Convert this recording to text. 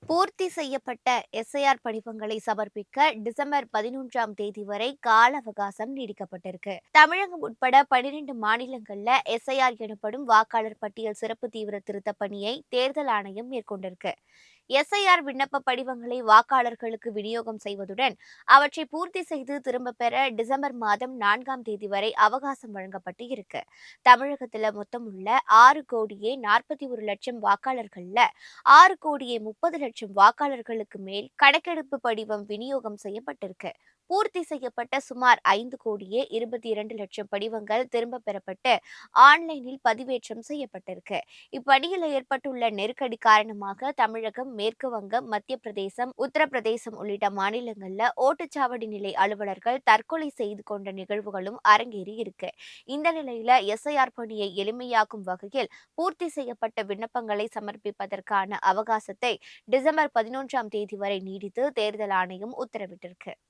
பூர்த்தி செய்யப்பட்ட எஸ்ஐஆர் படிவங்களை சமர்ப்பிக்க டிசம்பர் 11ஆம் தேதி வரை கால அவகாசம் நீடிக்கப்பட்டிருக்கு. தமிழகம் உட்பட 12 மாநிலங்கள்ல எஸ்ஐஆர் எனப்படும் வாக்காளர் பட்டியல் சிறப்பு தீவிர திருத்த பணியை தேர்தல் ஆணையம் மேற்கொண்டிருக்கு. எஸ்ஐஆர் விண்ணப்ப படிவங்களை வாக்காளர்களுக்கு விநியோகம் செய்வதுடன் அவற்றை பூர்த்தி செய்து திரும்பப் பெற டிசம்பர் மாதம் 4ஆம் தேதி வரை அவகாசம் வழங்கப்பட்டு இருக்கு. தமிழகத்துல மொத்தம் உள்ள 6,41,00,000 வாக்காளர்கள்ல 6,30,00,000 வாக்காளர்களுக்கு மேல் கணக்கெடுப்பு படிவம் விநியோகம் செய்யப்பட்டிருக்கு. பூர்த்தி செய்யப்பட்ட சுமார் 5,22,00,000 படிவங்கள் திரும்ப பெறப்பட்டு ஆன்லைனில் பதிவேற்றம் செய்யப்பட்டிருக்கு. இப்பணியில் ஏற்பட்டுள்ள நெருக்கடி காரணமாக தமிழகம், மேற்கு வங்கம், மத்திய பிரதேசம், உத்தரப்பிரதேசம் உள்ளிட்ட மாநிலங்கள்ல ஓட்டுச்சாவடி நிலை அலுவலர்கள் தற்கொலை செய்து கொண்ட நிகழ்வுகளும் அரங்கேறி இருக்கு. இந்த நிலையில எஸ்ஐஆர் பணியை எளிமையாக்கும் வகையில் பூர்த்தி செய்யப்பட்ட விண்ணப்பங்களை சமர்ப்பிப்பதற்கான அவகாசத்தை டிசம்பர் 11ஆம் தேதி வரை நீடித்து தேர்தல் ஆணையம் உத்தரவிட்டிருக்கு.